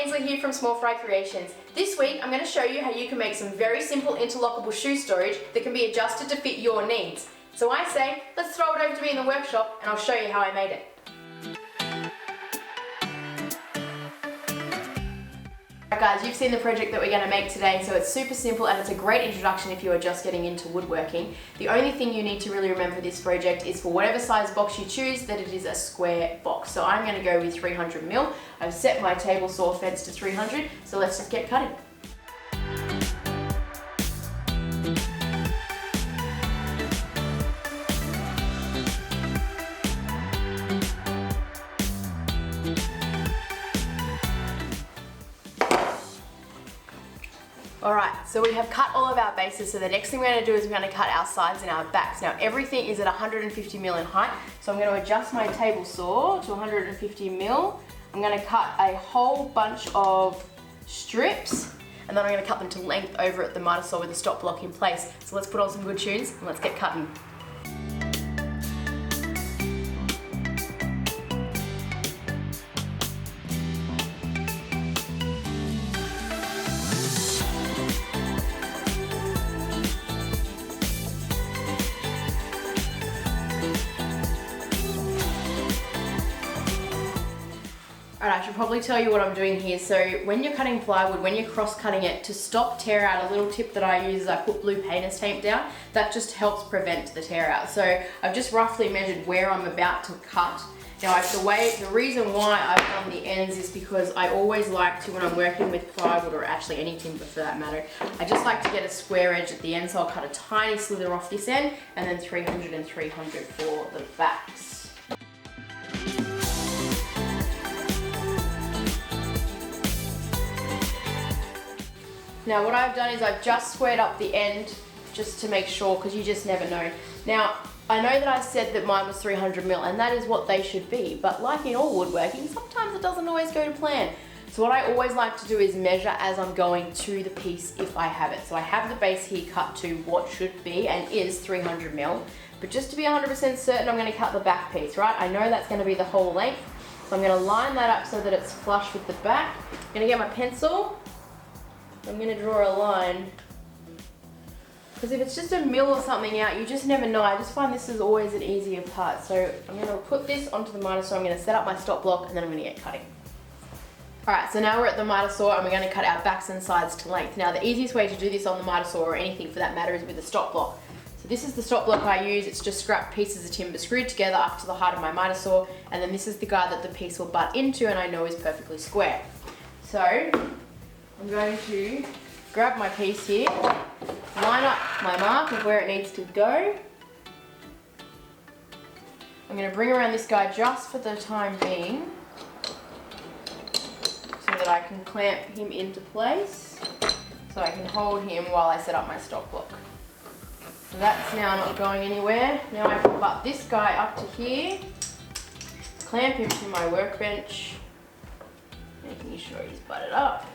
Ainsley here from Small Fry Creations. This week I'm going to show you how you can make some very simple interlockable shoe storage that can be adjusted to fit your needs. So I say, let's throw it over to me in the workshop and I'll show you how I made it. Alright guys, you've seen the project that we're going to make today, so it's super simple and it's a great introduction if you are just getting into woodworking. The only thing you need to really remember for this project is for whatever size box you choose, that it is a square box. So I'm going to go with 300mm. I've set my table saw fence to 300, so let's just get cutting. Alright, so we have cut all of our bases, so the next thing we're going to do is we're going to cut our sides and our backs. Now everything is at 150mm in height, so I'm going to adjust my table saw to 150mm. I'm going to cut a whole bunch of strips, and then I'm going to cut them to length over at the miter saw with a stop block in place. So let's put on some good tunes and let's get cutting. Alright, I should probably tell you what I'm doing here. So when you're cutting plywood, when you're cross-cutting it, to stop tear out, a little tip that I use is I put blue painter's tape down. That just helps prevent the tear out. So I've just roughly measured where I'm about to cut. Now the reason why I've done the ends is because I always like to, when I'm working with plywood or actually any timber for that matter, I just like to get a square edge at the end, so I'll cut a tiny slither off this end and then 300 and 300 for the backs. Now what I've done is I've just squared up the end just to make sure, because you just never know. Now I know that I said that mine was 300mm and that is what they should be, but like in all woodworking, sometimes it doesn't always go to plan. So what I always like to do is measure as I'm going to the piece if I have it. So I have the base here cut to what should be and is 300mm, but just to be 100% certain I'm going to cut the back piece, right? I know that's going to be the whole length, so I'm going to line that up so that it's flush with the back. I'm going to get my pencil. I'm going to draw a line, because if it's just a mill or something out, you just never know. I just find this is always an easier part. So I'm going to put this onto the miter saw, I'm going to set up my stop block, and then I'm going to get cutting. Alright, so now we're at the miter saw and we're going to cut our backs and sides to length. Now the easiest way to do this on the miter saw, or anything for that matter, is with a stop block. So this is the stop block I use. It's just scrap pieces of timber screwed together up to the height of my miter saw, and then this is the guide that the piece will butt into and I know is perfectly square. So I'm going to grab my piece here, line up my mark of where it needs to go. I'm going to bring around this guy just for the time being so that I can clamp him into place, so I can hold him while I set up my stop block. So that's now not going anywhere. Now I can butt this guy up to here, clamp him to my workbench, making sure he's butted up.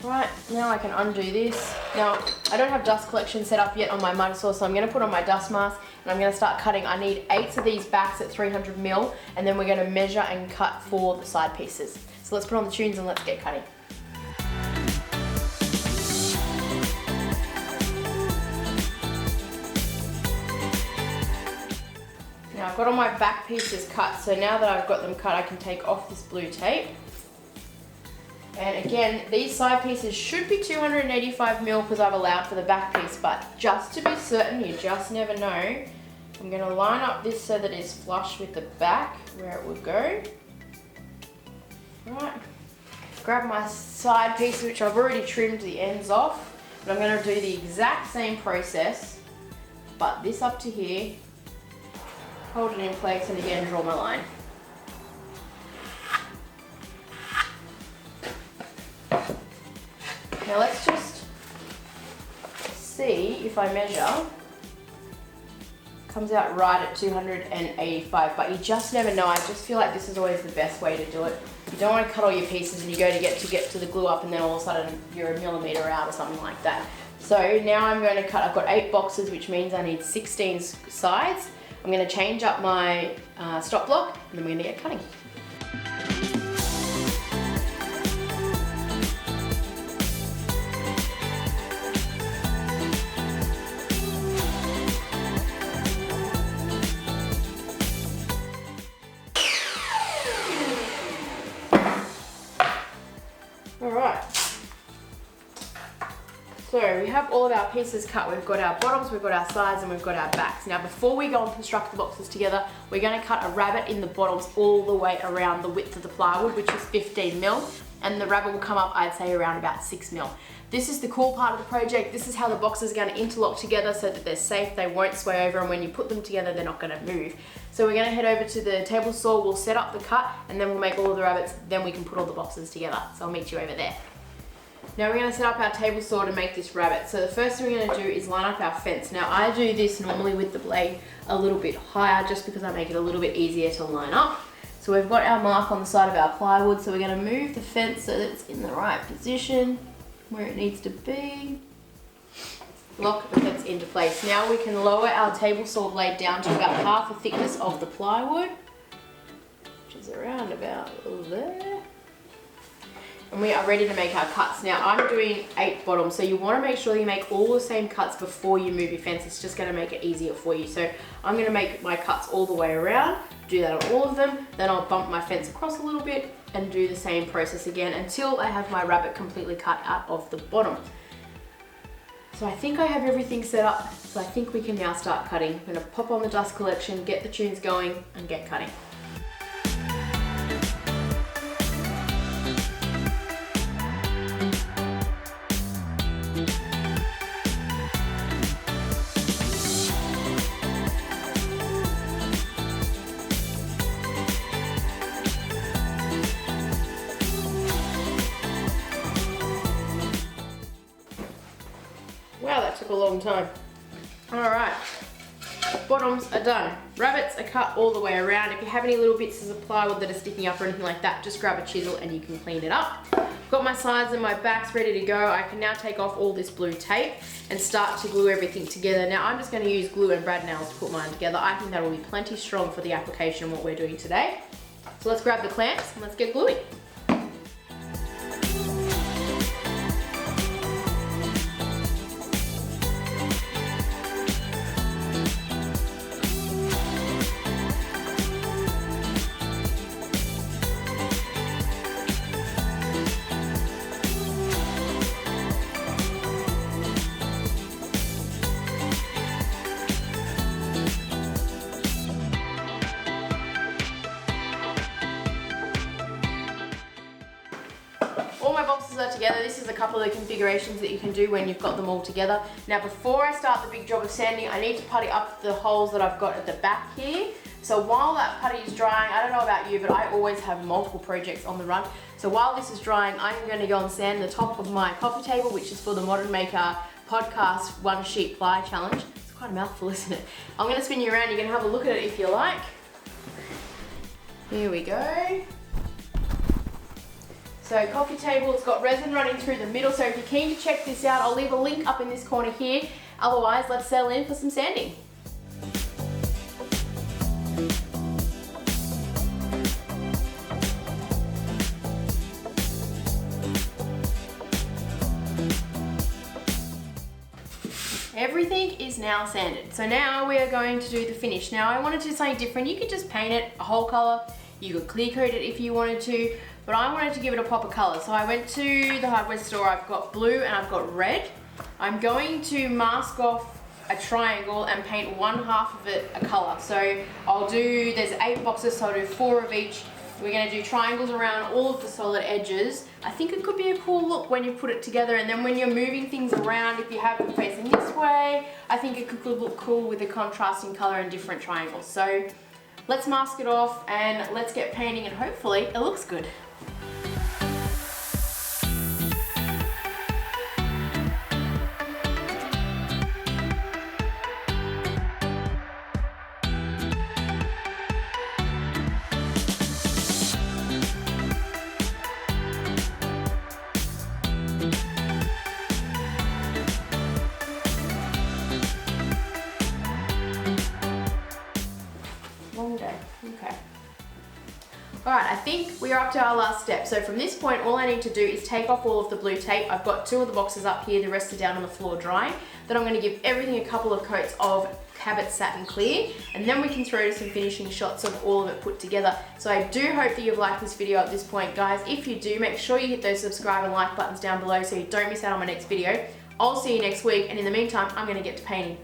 Right, now I can undo this. Now, I don't have dust collection set up yet on my miter saw, so I'm going to put on my dust mask and I'm going to start cutting. I need 8 of these backs at 300mm, and then we're going to measure and cut for the side pieces. So let's put on the tunes and let's get cutting. Now I've got all my back pieces cut, so now that I've got them cut, I can take off this blue tape. And again, these side pieces should be 285mm because I've allowed for the back piece, but just to be certain, you just never know, I'm going to line up this so that it's flush with the back where it would go. Right, grab my side piece, which I've already trimmed the ends off, but I'm going to do the exact same process, but this up to here, hold it in place, and again draw my line. Now let's just see if I measure. Comes out right at 285, but you just never know. I just feel like this is always the best way to do it. You don't want to cut all your pieces and you go to get to the glue up and then all of a sudden you're a millimetre out or something like that. So now I'm going to cut, I've got 8 boxes, which means I need 16 sides. I'm going to change up my stop block and then we're going to get cutting. So we have all of our pieces cut. We've got our bottoms, we've got our sides, and we've got our backs. Now before we go and construct the boxes together, we're going to cut a rabbet in the bottoms all the way around the width of the plywood, which is 15 mil, and the rabbet will come up, I'd say, around about 6 mil. This is the cool part of the project. This is how the boxes are going to interlock together so that they're safe, they won't sway over, and when you put them together, they're not going to move. So we're going to head over to the table saw, we'll set up the cut, and then we'll make all of the rabbets, then we can put all the boxes together. So I'll meet you over there. Now we're going to set up our table saw to make this rabbet. So the first thing we're going to do is line up our fence. Now I do this normally with the blade a little bit higher just because I make it a little bit easier to line up. So we've got our mark on the side of our plywood, so we're going to move the fence so that it's in the right position where it needs to be. Lock the fence into place. Now we can lower our table saw blade down to about half the thickness of the plywood, which is around about there. And we are ready to make our cuts. Now I'm doing 8 bottoms, so you want to make sure you make all the same cuts before you move your fence. It's just going to make it easier for you. So I'm going to make my cuts all the way around, do that on all of them, then I'll bump my fence across a little bit and do the same process again until I have my rabbet completely cut out of the bottom. So I think I have everything set up, so I think we can now start cutting. I'm going to pop on the dust collection, get the tunes going, and get cutting. Wow, that took a long time. Alright, bottoms are done. Rabbets are cut all the way around. If you have any little bits of plywood that are sticking up or anything like that, just grab a chisel and you can clean it up. Got my sides and my backs ready to go. I can now take off all this blue tape and start to glue everything together. Now I'm just going to use glue and brad nails to put mine together. I think that will be plenty strong for the application of what we're doing today. So let's grab the clamps and let's get gluing. All my boxes are together. This is a couple of the configurations that you can do when you've got them all together. Now before I start the big job of sanding, I need to putty up the holes that I've got at the back here. So while that putty is drying, I don't know about you, but I always have multiple projects on the run. So while this is drying, I'm going to go and sand the top of my coffee table, which is for the Modern Maker podcast one sheet ply challenge. It's quite a mouthful, isn't it? I'm going to spin you around. You can have a look at it if you like. Here we go. So coffee table, it's got resin running through the middle, so if you're keen to check this out, I'll leave a link up in this corner here. Otherwise, let's settle in for some sanding. Everything is now sanded. So now we are going to do the finish. Now I wanted to do something different. You could just paint it a whole color. You could clear coat it if you wanted to, but I wanted to give it a pop of color. So I went to the hardware store. I've got blue and I've got red. I'm going to mask off a triangle and paint one half of it a color. So I'll do, there's 8 boxes, so I'll do 4 of each. We're going to do triangles around all of the solid edges. I think it could be a cool look when you put it together, and then when you're moving things around, if you have them facing this way, I think it could look cool with the contrasting color and different triangles. So let's mask it off and let's get painting, and hopefully it looks good. Long day, okay. Alright, I think we are up to our last step. So from this point, all I need to do is take off all of the blue tape. I've got 2 of the boxes up here, the rest are down on the floor drying. Then I'm going to give everything a couple of coats of Rabbet Satin Clear, and then we can throw to some finishing shots of all of it put together. So I do hope that you've liked this video at this point, guys. If you do, make sure you hit those subscribe and like buttons down below so you don't miss out on my next video. I'll see you next week, and in the meantime, I'm gonna get to painting.